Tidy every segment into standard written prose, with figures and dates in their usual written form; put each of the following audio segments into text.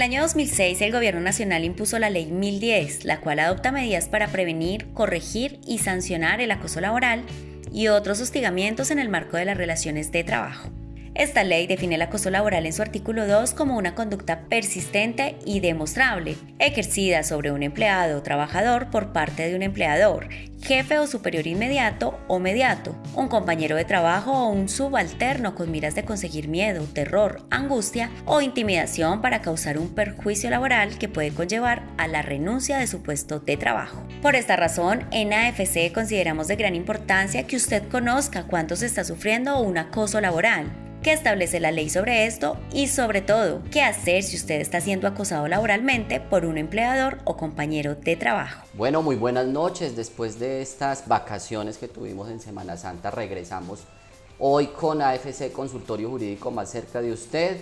el año 2006, el Gobierno Nacional impuso la Ley 1010, la cual adopta medidas para prevenir, corregir y sancionar el acoso laboral y otros hostigamientos en el marco de las relaciones de trabajo. Esta ley define el acoso laboral en su artículo 2 como una conducta persistente y demostrable, ejercida sobre un empleado o trabajador por parte de un empleador, jefe o superior inmediato o mediato, un compañero de trabajo o un subalterno con miras de conseguir miedo, terror, angustia o intimidación para causar un perjuicio laboral que puede conllevar a la renuncia de su puesto de trabajo. Por esta razón, en AFC consideramos de gran importancia que usted conozca cuánto se está sufriendo un acoso laboral, qué establece la ley sobre esto y, sobre todo, qué hacer si usted está siendo acosado laboralmente por un empleador o compañero de trabajo. Bueno, muy buenas noches. Después de estas vacaciones que tuvimos en Semana Santa, regresamos hoy con AFC Consultorio Jurídico más cerca de usted.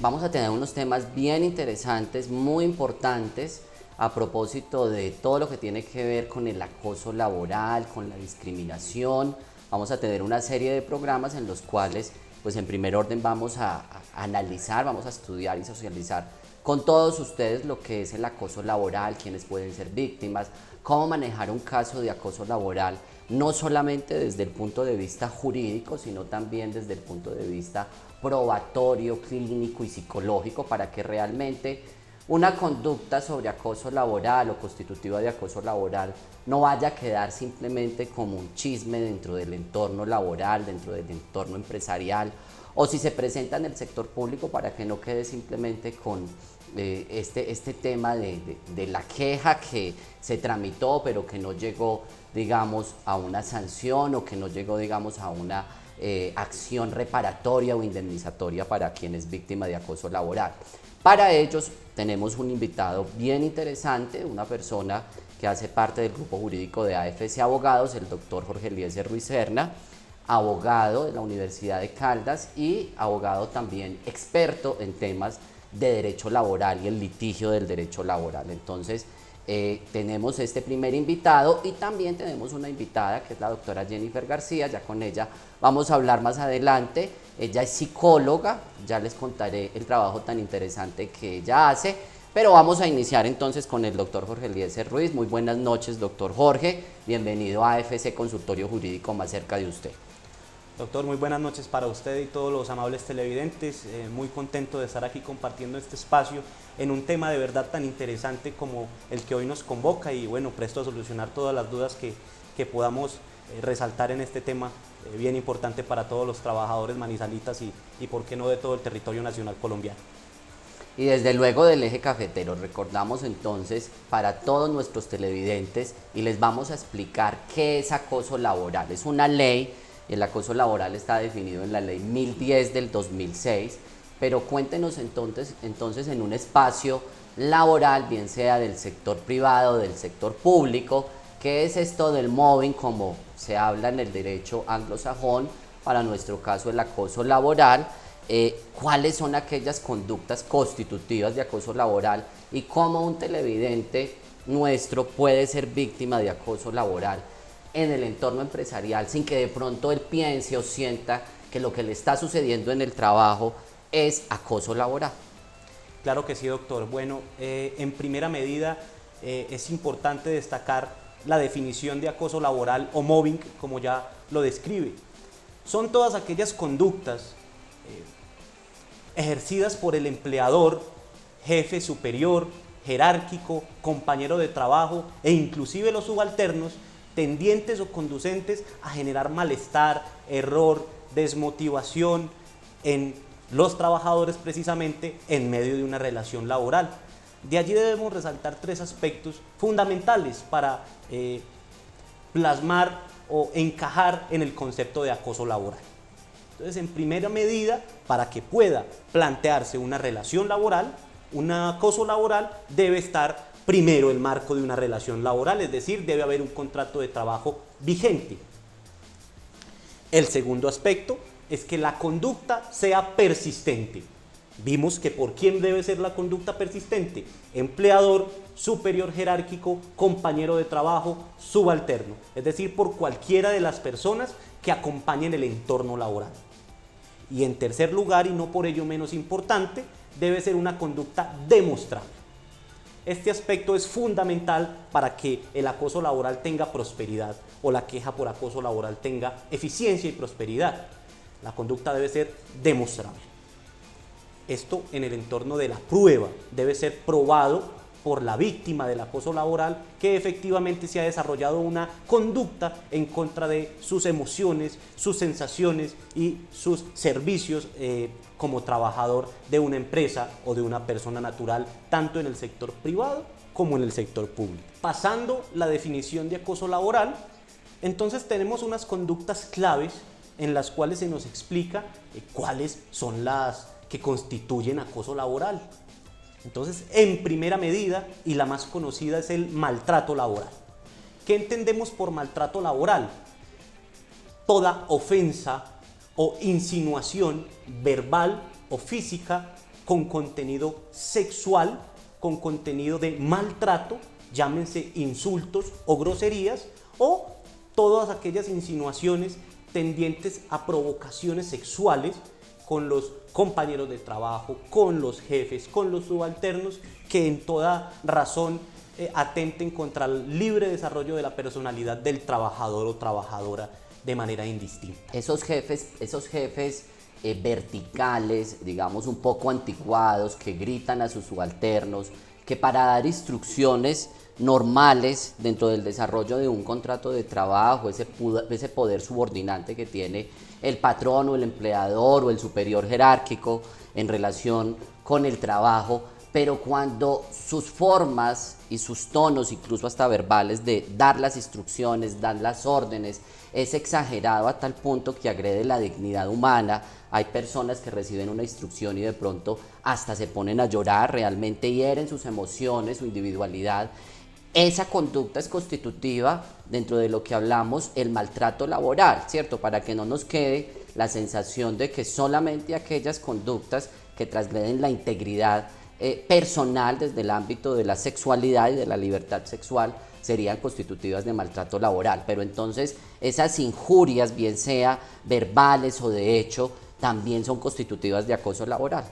Vamos a tener unos temas bien interesantes, muy importantes, a propósito de todo lo que tiene que ver con el acoso laboral, con la discriminación. Vamos a tener una serie de programas en los cuales, pues en primer orden vamos a analizar, vamos a estudiar y socializar con todos ustedes lo que es el acoso laboral, quiénes pueden ser víctimas, cómo manejar un caso de acoso laboral, no solamente desde el punto de vista jurídico, sino también desde el punto de vista probatorio, clínico y psicológico, para que realmente una conducta sobre acoso laboral o constitutiva de acoso laboral no vaya a quedar simplemente como un chisme dentro del entorno laboral, dentro del entorno empresarial, o si se presenta en el sector público, para que no quede simplemente con este tema de la queja que se tramitó pero que no llegó, digamos, a una sanción, o que no llegó, digamos, a una acción reparatoria o indemnizatoria para quien es víctima de acoso laboral. Para ellos tenemos un invitado bien interesante, una persona que hace parte del grupo jurídico de AFC Abogados, el doctor Jorge Eliezer Ruiz Serna, abogado de la Universidad de Caldas y abogado también experto en temas de derecho laboral y el litigio del derecho laboral. Entonces, tenemos este primer invitado y también tenemos una invitada que es la doctora Jennifer García. Ya con ella vamos a hablar más adelante. Ella es psicóloga, ya les contaré el trabajo tan interesante que ella hace, pero vamos a iniciar entonces con el doctor Jorge Eliezer Ruiz. Muy buenas noches, doctor Jorge, bienvenido a AFC Consultorio Jurídico más cerca de usted. Doctor, muy buenas noches para usted y todos los amables televidentes. Muy contento de estar aquí compartiendo este espacio en un tema de verdad tan interesante como el que hoy nos convoca, y bueno, presto a solucionar todas las dudas que podamos resaltar en este tema bien importante para todos los trabajadores manizalitas y por qué no de todo el territorio nacional colombiano. Y desde luego del eje cafetero, recordamos entonces para todos nuestros televidentes y les vamos a explicar qué es acoso laboral. Es una ley. El acoso laboral está definido en la ley 1010 del 2006, pero cuéntenos entonces en un espacio laboral, bien sea del sector privado o del sector público, ¿qué es esto del mobbing, como se habla en el derecho anglosajón? Para nuestro caso, el acoso laboral. ¿Cuáles son aquellas conductas constitutivas de acoso laboral y cómo un televidente nuestro puede ser víctima de acoso laboral en el entorno empresarial sin que de pronto él piense o sienta que lo que le está sucediendo en el trabajo es acoso laboral? Claro que sí, doctor. Bueno, en primera medida es importante destacar la definición de acoso laboral o mobbing, como ya lo describe. Son todas aquellas conductas ejercidas por el empleador, jefe superior, jerárquico, compañero de trabajo e inclusive los subalternos, tendientes o conducentes a generar malestar, error, desmotivación en los trabajadores, precisamente en medio de una relación laboral. De allí debemos resaltar tres aspectos fundamentales para plasmar o encajar en el concepto de acoso laboral. Entonces, en primera medida, para que pueda plantearse una relación laboral, un acoso laboral, debe estar primero el marco de una relación laboral, es decir, debe haber un contrato de trabajo vigente. El segundo aspecto es que la conducta sea persistente. Vimos que por quién debe ser la conducta persistente: empleador, superior jerárquico, compañero de trabajo, subalterno, es decir, por cualquiera de las personas que acompañen el entorno laboral. Y en tercer lugar, y no por ello menos importante, debe ser una conducta demostrable. Este aspecto es fundamental para que el acoso laboral tenga prosperidad o la queja por acoso laboral tenga eficiencia y prosperidad. La conducta debe ser demostrable. Esto en el entorno de la prueba debe ser probado por la víctima del acoso laboral que efectivamente se ha desarrollado una conducta en contra de sus emociones, sus sensaciones y sus servicios como trabajador de una empresa o de una persona natural, tanto en el sector privado como en el sector público. Pasando la definición de acoso laboral, entonces tenemos unas conductas claves en las cuales se nos explica cuáles son las que constituyen acoso laboral. Entonces, en primera medida, y la más conocida, es el maltrato laboral. ¿Qué entendemos por maltrato laboral? Toda ofensa o insinuación verbal o física con contenido sexual, con contenido de maltrato, llámense insultos o groserías, o todas aquellas insinuaciones tendientes a provocaciones sexuales con los compañeros de trabajo, con los jefes, con los subalternos, que en toda razón atenten contra el libre desarrollo de la personalidad del trabajador o trabajadora de manera indistinta. Esos jefes verticales, digamos un poco anticuados, que gritan a sus subalternos, que para dar instrucciones normales dentro del desarrollo de un contrato de trabajo, ese poder subordinante que tiene el patrón o el empleador o el superior jerárquico en relación con el trabajo, pero cuando sus formas y sus tonos, incluso hasta verbales, de dar las instrucciones, dar las órdenes, es exagerado a tal punto que agrede la dignidad humana. Hay personas que reciben una instrucción y de pronto hasta se ponen a llorar, realmente hieren sus emociones, su individualidad. Esa conducta es constitutiva dentro de lo que hablamos el maltrato laboral, ¿cierto? Para que no nos quede la sensación de que solamente aquellas conductas que transgreden la integridad personal desde el ámbito de la sexualidad y de la libertad sexual serían constitutivas de maltrato laboral. Pero entonces esas injurias, bien sea verbales o de hecho, también son constitutivas de acoso laboral.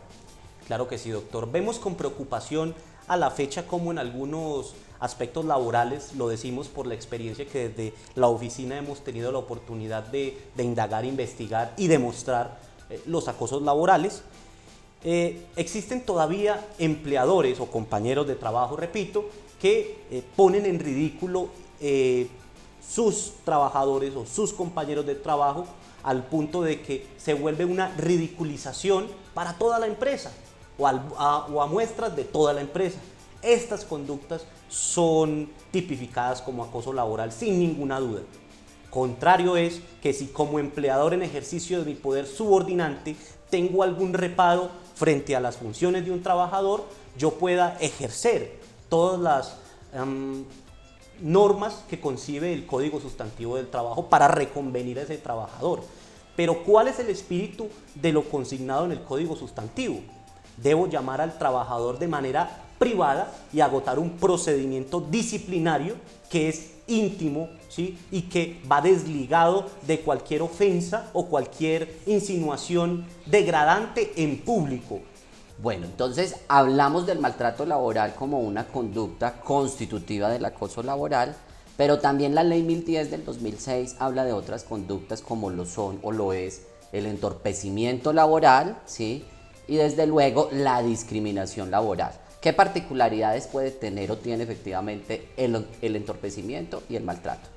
Claro que sí, doctor. Vemos con preocupación a la fecha como en algunos aspectos laborales, lo decimos por la experiencia que desde la oficina hemos tenido la oportunidad de indagar, investigar y demostrar los acosos laborales. Existen todavía empleadores o compañeros de trabajo, repito, que ponen en ridículo sus trabajadores o sus compañeros de trabajo al punto de que se vuelve una ridiculización para toda la empresa o a muestras de toda la empresa. Estas conductas son tipificadas como acoso laboral sin ninguna duda. Contrario es que si como empleador en ejercicio de mi poder subordinante tengo algún reparo frente a las funciones de un trabajador, yo pueda ejercer todas las normas que concibe el Código Sustantivo del Trabajo para reconvenir a ese trabajador. Pero ¿cuál es el espíritu de lo consignado en el Código Sustantivo? Debo llamar al trabajador de manera privada y agotar un procedimiento disciplinario que es íntimo, ¿sí? Y que va desligado de cualquier ofensa o cualquier insinuación degradante en público. Bueno, entonces hablamos del maltrato laboral como una conducta constitutiva del acoso laboral, pero también la Ley 1010 del 2006 habla de otras conductas como lo son o lo es el entorpecimiento laboral, ¿sí? Y desde luego la discriminación laboral. ¿Qué particularidades puede tener o tiene efectivamente el entorpecimiento y el maltrato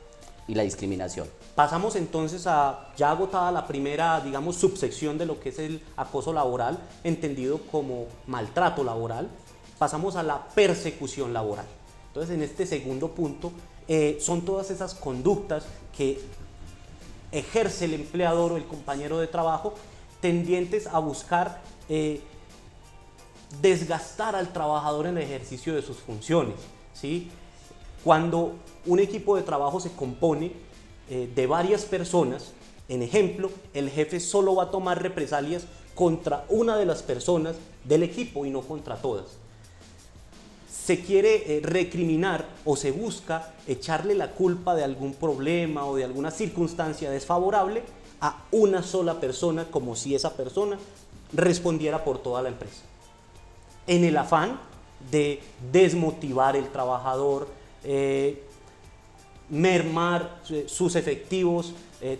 y la discriminación? Pasamos entonces a, ya agotada la primera, digamos, subsección de lo que es el acoso laboral, entendido como maltrato laboral, pasamos a la persecución laboral. Entonces, en este segundo punto, son todas esas conductas que ejerce el empleador o el compañero de trabajo tendientes a buscar desgastar al trabajador en el ejercicio de sus funciones, ¿sí? Cuando un equipo de trabajo se compone de varias personas, en ejemplo, el jefe solo va a tomar represalias contra una de las personas del equipo y no contra todas. Se quiere recriminar o se busca echarle la culpa de algún problema o de alguna circunstancia desfavorable a una sola persona, como si esa persona respondiera por toda la empresa. en el afán de desmotivar el trabajador, mermar sus efectivos,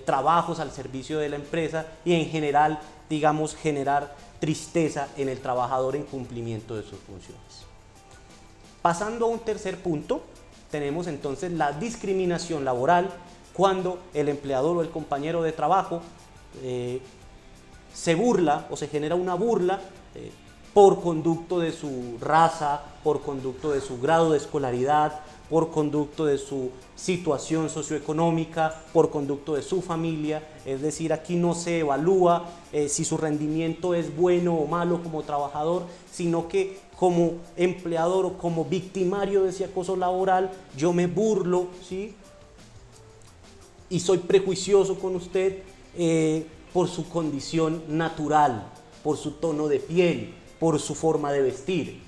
trabajos al servicio de la empresa y en general, digamos, generar tristeza en el trabajador en cumplimiento de sus funciones. Pasando a un tercer punto, tenemos entonces la discriminación laboral, cuando el empleador o el compañero de trabajo se burla o se genera una burla por conducto de su raza, por conducto de su grado de escolaridad, por conducto de su situación socioeconómica, por conducto de su familia. Es decir, aquí no se evalúa si su rendimiento es bueno o malo como trabajador, sino que como empleador o como victimario de ese acoso laboral, yo me burlo, ¿sí? Y soy prejuicioso con usted por su condición natural, por su tono de piel, por su forma de vestir,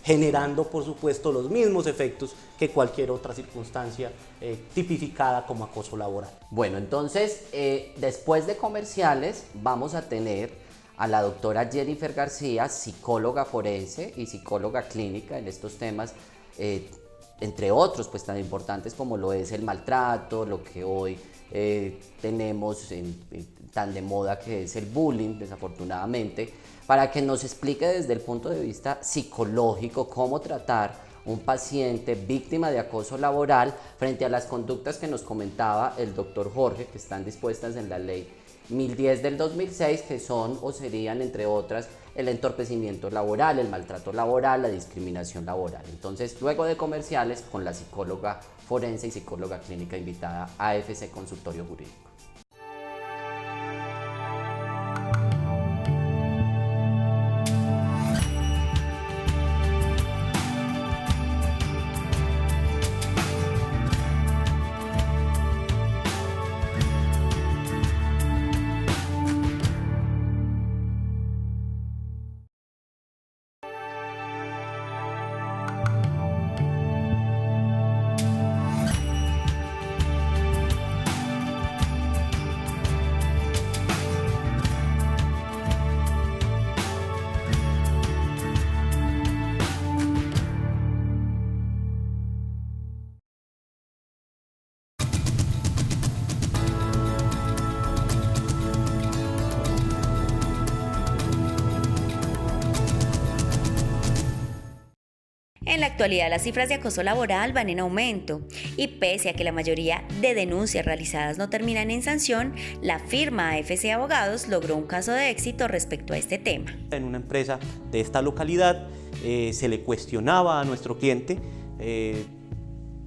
generando por supuesto los mismos efectos que cualquier otra circunstancia tipificada como acoso laboral. Bueno, entonces después de comerciales vamos a tener a la doctora Jennifer García, psicóloga forense y psicóloga clínica en estos temas, entre otros pues tan importantes como lo es el maltrato, lo que hoy tenemos tan de moda que es el bullying, desafortunadamente, para que nos explique desde el punto de vista psicológico cómo tratar un paciente víctima de acoso laboral frente a las conductas que nos comentaba el doctor Jorge, que están dispuestas en la ley 1010 del 2006, que son o serían, entre otras, el entorpecimiento laboral, el maltrato laboral, la discriminación laboral. Entonces, luego de comerciales, con la psicóloga forense y psicóloga clínica invitada a AFC Consultorio Jurídico. En la actualidad, las cifras de acoso laboral van en aumento y pese a que la mayoría de denuncias realizadas no terminan en sanción, la firma AFC Abogados logró un caso de éxito respecto a este tema. En una empresa de esta localidad se le cuestionaba a nuestro cliente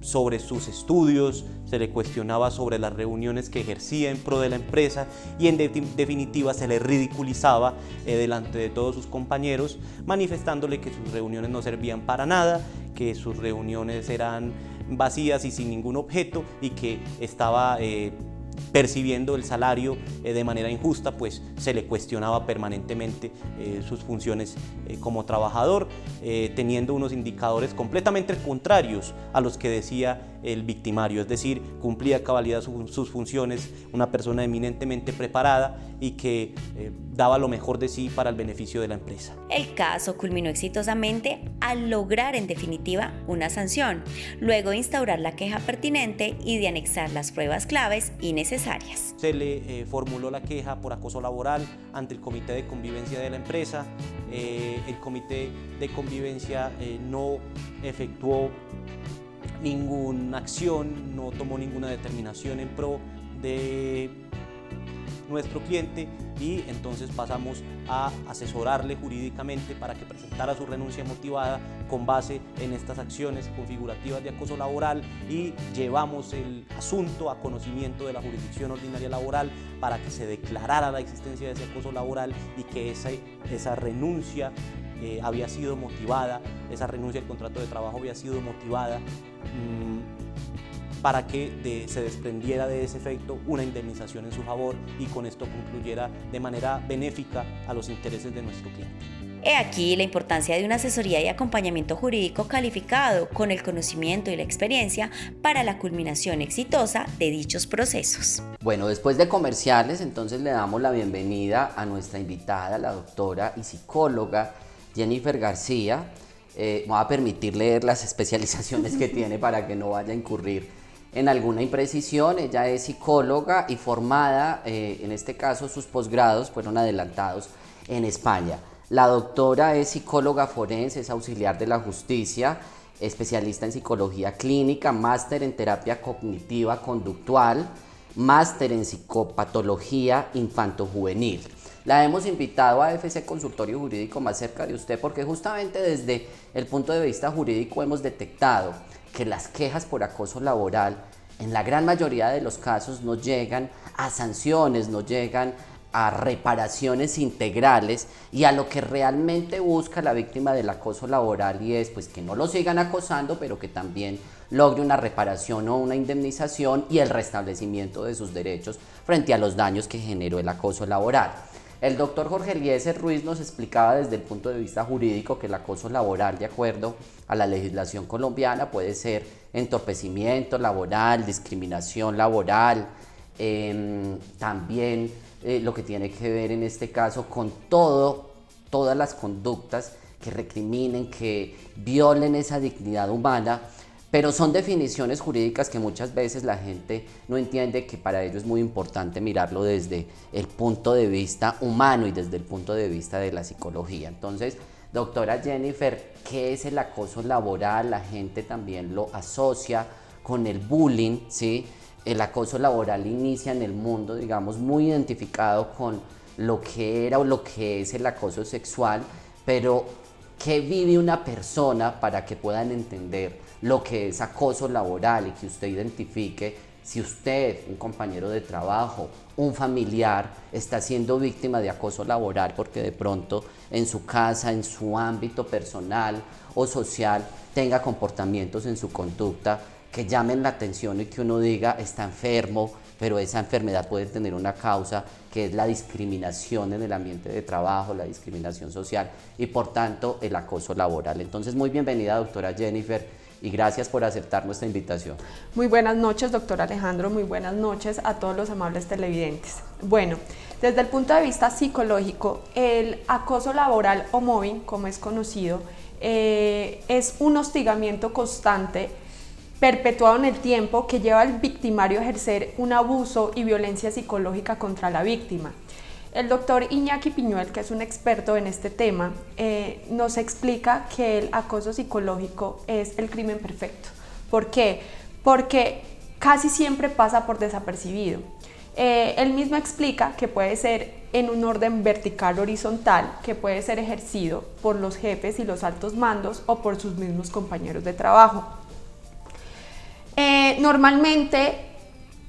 sobre sus estudios, se le cuestionaba sobre las reuniones que ejercía en pro de la empresa y en definitiva se le ridiculizaba delante de todos sus compañeros, manifestándole que sus reuniones no servían para nada, que sus reuniones eran vacías y sin ningún objeto y que estaba percibiendo el salario de manera injusta, pues se le cuestionaba permanentemente sus funciones como trabajador, teniendo unos indicadores completamente contrarios a los que decía el victimario, es decir, cumplía a cabalidad sus funciones, una persona eminentemente preparada y que daba lo mejor de sí para el beneficio de la empresa. El caso culminó exitosamente al lograr en definitiva una sanción, luego de instaurar la queja pertinente y de anexar las pruebas claves y necesarias. Se le formuló la queja por acoso laboral ante el Comité de Convivencia de la empresa. El Comité de Convivencia no efectuó ninguna acción, no tomó ninguna determinación en pro de nuestro cliente y entonces pasamos a asesorarle jurídicamente para que presentara su renuncia motivada con base en estas acciones configurativas de acoso laboral y llevamos el asunto a conocimiento de la jurisdicción ordinaria laboral para que se declarara la existencia de ese acoso laboral y que esa renuncia había sido motivada, esa renuncia al contrato de trabajo había sido motivada para que se desprendiera de ese efecto una indemnización en su favor y con esto concluyera de manera benéfica a los intereses de nuestro cliente. He aquí la importancia de una asesoría y acompañamiento jurídico calificado con el conocimiento y la experiencia para la culminación exitosa de dichos procesos. Bueno, después de comerciales, entonces le damos la bienvenida a nuestra invitada, la doctora y psicóloga Jennifer García. Voy a permitir leer las especializaciones que tiene para que no vaya a incurrir en alguna imprecisión. Ella es psicóloga y formada, en este caso sus posgrados fueron adelantados en España. La doctora es psicóloga forense, es auxiliar de la justicia, especialista en psicología clínica, máster en terapia cognitiva conductual, máster en psicopatología infantojuvenil. La hemos invitado a AFC Consultorio Jurídico Más Cerca de Usted porque justamente desde el punto de vista jurídico hemos detectado que las quejas por acoso laboral en la gran mayoría de los casos no llegan a sanciones, no llegan a reparaciones integrales y a lo que realmente busca la víctima del acoso laboral, y es pues que no lo sigan acosando, pero que también logre una reparación o una indemnización y el restablecimiento de sus derechos frente a los daños que generó el acoso laboral. El doctor Jorge Eliezer Ruiz nos explicaba desde el punto de vista jurídico que el acoso laboral, de acuerdo a la legislación colombiana, puede ser entorpecimiento laboral, discriminación laboral, también lo que tiene que ver en este caso con todas las conductas que recriminen, que violen esa dignidad humana, pero son definiciones jurídicas que muchas veces la gente no entiende, que para ello es muy importante mirarlo desde el punto de vista humano y desde el punto de vista de la psicología. Entonces, doctora Jennifer, ¿qué es el acoso laboral? La gente también lo asocia con el bullying, ¿sí? El acoso laboral inicia en el mundo, digamos, muy identificado con lo que era o lo que es el acoso sexual, pero ¿qué vive una persona para que puedan entender lo que es acoso laboral y que usted identifique si usted, un compañero de trabajo, un familiar, está siendo víctima de acoso laboral porque de pronto en su casa, en su ámbito personal o social, tenga comportamientos en su conducta que llamen la atención y que uno diga está enfermo, pero esa enfermedad puede tener una causa que es la discriminación en el ambiente de trabajo, la discriminación social y por tanto el acoso laboral. Entonces, muy bienvenida, doctora Jennifer, y gracias por aceptar nuestra invitación. Muy buenas noches, doctor Alejandro, muy buenas noches a todos los amables televidentes. Bueno, desde el punto de vista psicológico, el acoso laboral o mobbing, como es conocido, es un hostigamiento constante perpetuado en el tiempo que lleva al victimario a ejercer un abuso y violencia psicológica contra la víctima. El doctor Iñaki Piñuel, que es un experto en este tema, nos explica que el acoso psicológico es el crimen perfecto. ¿Por qué? Porque casi siempre pasa por desapercibido. Él mismo explica que puede ser en un orden vertical horizontal, que puede ser ejercido por los jefes y los altos mandos o por sus mismos compañeros de trabajo. Normalmente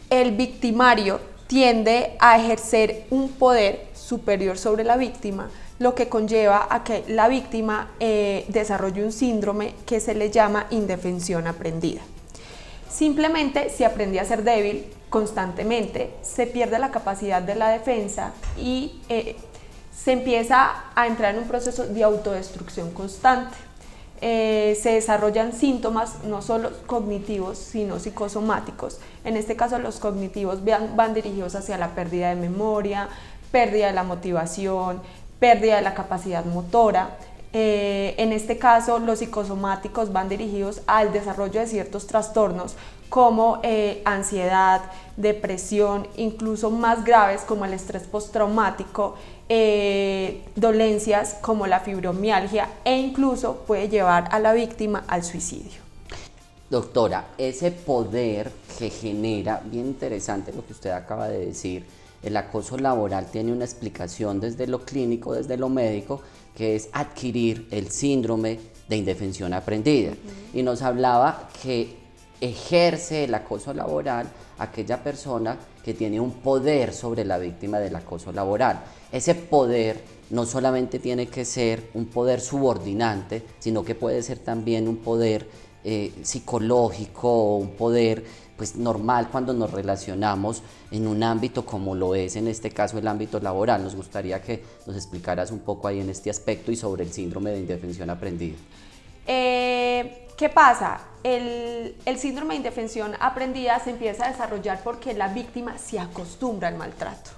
el victimario tiende a ejercer un poder superior sobre la víctima, lo que conlleva a que la víctima desarrolle un síndrome que se le llama indefensión aprendida. Simplemente, si aprende a ser débil constantemente, se pierde la capacidad de la defensa y se empieza a entrar en un proceso de autodestrucción constante. Se desarrollan síntomas no solo cognitivos sino psicosomáticos. En este caso los cognitivos van dirigidos hacia la pérdida de memoria, pérdida de la motivación, pérdida de la capacidad motora. En este caso los psicosomáticos van dirigidos al desarrollo de ciertos trastornos como ansiedad, depresión, incluso más graves como el estrés postraumático, dolencias como la fibromialgia e incluso puede llevar a la víctima al suicidio. Doctora, ese poder que genera, bien interesante lo que usted acaba de decir, el acoso laboral tiene una explicación desde lo clínico, desde lo médico, que es adquirir el síndrome de indefensión aprendida. Y nos hablaba que ejerce el acoso laboral aquella persona que tiene un poder sobre la víctima del acoso laboral. Ese poder no solamente tiene que ser un poder subordinante, sino que puede ser también un poder psicológico o un poder pues, normal cuando nos relacionamos en un ámbito como lo es en este caso el ámbito laboral. Nos gustaría que nos explicaras un poco ahí en este aspecto y sobre el síndrome de indefensión aprendida. ¿Qué pasa? El síndrome de indefensión aprendida se empieza a desarrollar porque la víctima se acostumbra al maltrato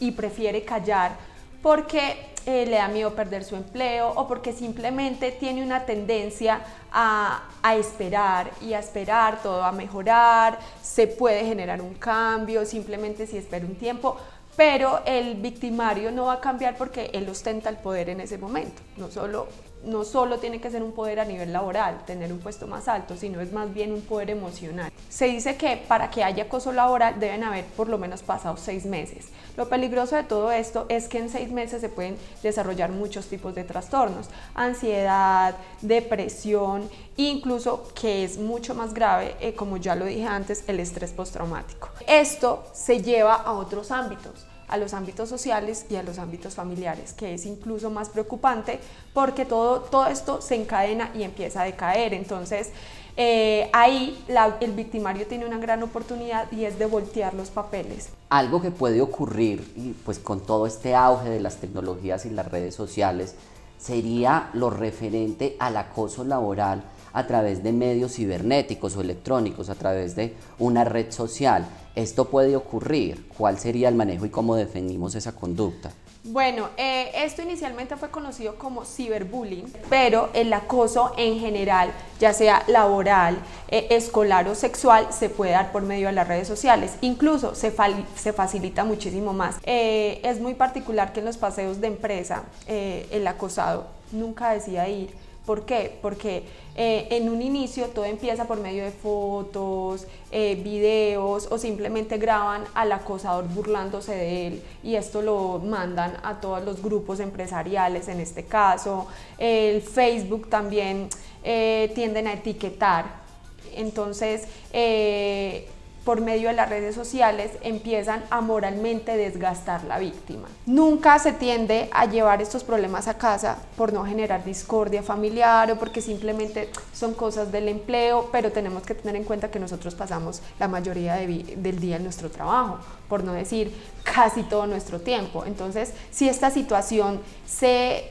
y prefiere callar porque le da miedo perder su empleo o porque simplemente tiene una tendencia a esperar y a esperar todo va a mejorar, se puede generar un cambio, simplemente si espera un tiempo, pero el victimario no va a cambiar porque él ostenta el poder en ese momento, no solo tiene que ser un poder a nivel laboral, tener un puesto más alto, sino es más bien un poder emocional. Se dice que para que haya acoso laboral deben haber por lo menos pasado 6 meses. Lo peligroso de todo esto es que en 6 meses se pueden desarrollar muchos tipos de trastornos, ansiedad, depresión, incluso, que es mucho más grave, como ya lo dije antes, el estrés postraumático. Esto se lleva a otros ámbitos, a los ámbitos sociales y a los ámbitos familiares, que es incluso más preocupante porque todo esto se encadena y empieza a decaer. Entonces, ahí el victimario tiene una gran oportunidad y es de voltear los papeles. Algo que puede ocurrir, y pues con todo este auge de las tecnologías y las redes sociales, sería lo referente al acoso laboral a través de medios cibernéticos o electrónicos, a través de una red social. ¿Esto puede ocurrir? ¿Cuál sería el manejo y cómo definimos esa conducta? Bueno, esto inicialmente fue conocido como ciberbullying, pero el acoso en general, ya sea laboral, escolar o sexual, se puede dar por medio de las redes sociales. Incluso se facilita muchísimo más. Es muy particular que en los paseos de empresa el acosado nunca decida ir. ¿Por qué? Porque en un inicio todo empieza por medio de fotos, videos o simplemente graban al acosador burlándose de él y esto lo mandan a todos los grupos empresariales en este caso. El Facebook también tienden a etiquetar, entonces por medio de las redes sociales empiezan a moralmente desgastar la víctima. Nunca se tiende a llevar estos problemas a casa por no generar discordia familiar o porque simplemente son cosas del empleo, pero tenemos que tener en cuenta que nosotros pasamos la mayoría del día en nuestro trabajo, por no decir casi todo nuestro tiempo. Entonces, si esta situación se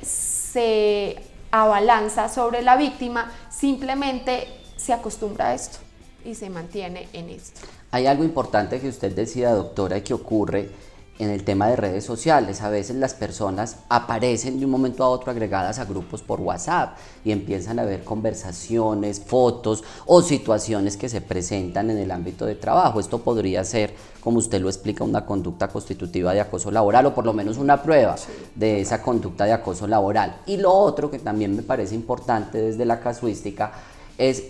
abalanza sobre la víctima, simplemente se acostumbra a esto y se mantiene en esto. Hay algo importante que usted decía, doctora, que ocurre en el tema de redes sociales. A veces las personas aparecen de un momento a otro agregadas a grupos por WhatsApp y empiezan a ver conversaciones, fotos o situaciones que se presentan en el ámbito de trabajo. Esto podría ser, como usted lo explica, una conducta constitutiva de acoso laboral o por lo menos una prueba de esa conducta de acoso laboral. Y lo otro que también me parece importante desde la casuística es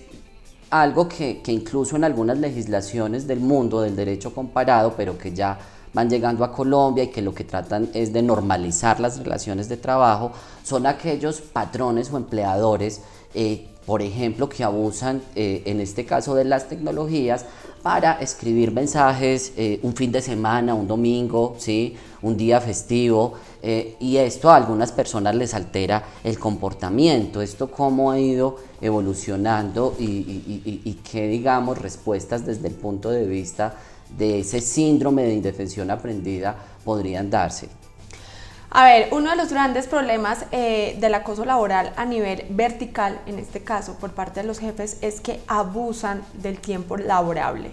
algo que incluso en algunas legislaciones del mundo del derecho comparado, pero que ya van llegando a Colombia y que lo que tratan es de normalizar las relaciones de trabajo, son aquellos patrones o empleadores, por ejemplo, que abusan, en este caso de las tecnologías, para escribir mensajes un fin de semana, un domingo, ¿sí? Un día festivo, y esto a algunas personas les altera el comportamiento. Esto cómo ha ido evolucionando y qué, digamos, respuestas desde el punto de vista de ese síndrome de indefensión aprendida podrían darse. A ver, uno de los grandes problemas del acoso laboral a nivel vertical, en este caso por parte de los jefes, es que abusan del tiempo laborable,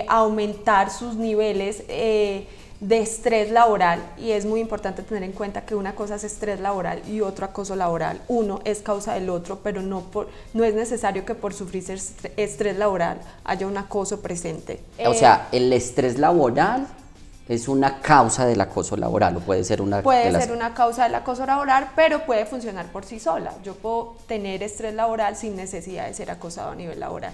aumentar sus niveles de estrés laboral, y es muy importante tener en cuenta que una cosa es estrés laboral y otro acoso laboral. Uno es causa del otro, pero no es necesario que por sufrir estrés laboral haya un acoso presente. O sea, el estrés laboral es una causa del acoso laboral o puede ser una... ser una causa del acoso laboral, pero puede funcionar por sí sola. Yo puedo tener estrés laboral sin necesidad de ser acosado a nivel laboral.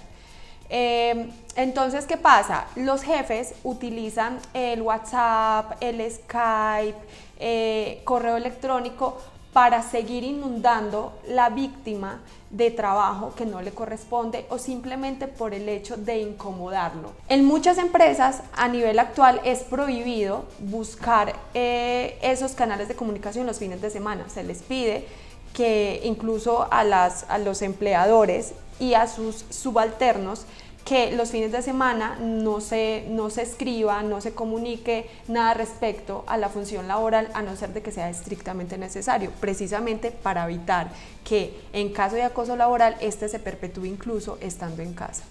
Entonces, ¿qué pasa? Los jefes utilizan el WhatsApp, el Skype, correo electrónico para seguir inundando la víctima de trabajo que no le corresponde o simplemente por el hecho de incomodarlo. En muchas empresas a nivel actual es prohibido buscar esos canales de comunicación los fines de semana. Se les pide que incluso a los empleadores y a sus subalternos que los fines de semana no se escriba, no se comunique nada respecto a la función laboral, a no ser de que sea estrictamente necesario, precisamente para evitar que en caso de acoso laboral este se perpetúe incluso estando en casa.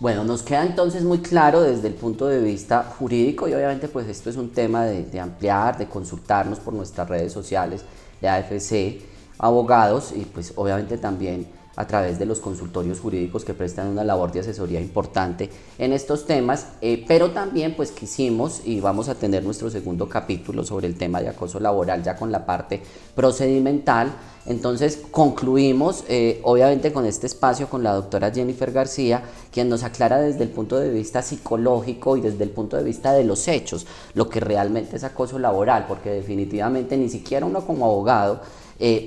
Bueno, nos queda entonces muy claro desde el punto de vista jurídico y obviamente pues esto es un tema de ampliar, de consultarnos por nuestras redes sociales de AFC Abogados y pues obviamente también a través de los consultorios jurídicos que prestan una labor de asesoría importante en estos temas, pero también pues quisimos y vamos a tener nuestro segundo capítulo sobre el tema de acoso laboral ya con la parte procedimental. Entonces concluimos obviamente con este espacio con la doctora Jennifer García, quien nos aclara desde el punto de vista psicológico y desde el punto de vista de los hechos lo que realmente es acoso laboral, porque definitivamente ni siquiera uno como abogado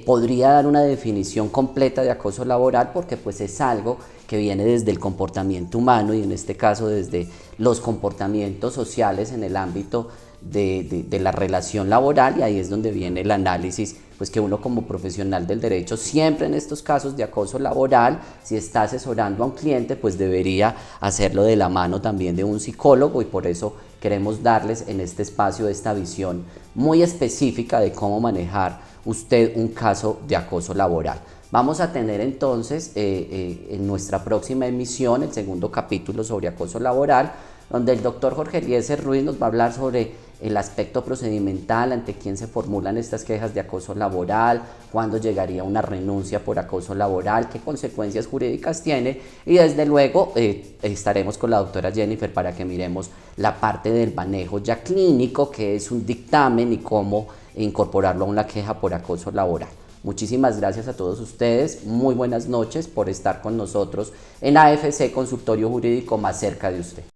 podría dar una definición completa de acoso laboral porque pues es algo que viene desde el comportamiento humano y en este caso desde los comportamientos sociales en el ámbito de la relación laboral y ahí es donde viene el análisis pues que uno como profesional del derecho siempre en estos casos de acoso laboral, si está asesorando a un cliente pues debería hacerlo de la mano también de un psicólogo y por eso queremos darles en este espacio esta visión muy específica de cómo manejar usted un caso de acoso laboral. Vamos a tener entonces en nuestra próxima emisión el segundo capítulo sobre acoso laboral, donde el doctor Jorge Eliezer Ruiz nos va a hablar sobre el aspecto procedimental, ante quién se formulan estas quejas de acoso laboral, cuándo llegaría una renuncia por acoso laboral, qué consecuencias jurídicas tiene y desde luego estaremos con la doctora Jennifer para que miremos la parte del manejo ya clínico, que es un dictamen y cómo incorporarlo a una queja por acoso laboral. Muchísimas gracias a todos ustedes, muy buenas noches por estar con nosotros en AFC Consultorio Jurídico más cerca de usted.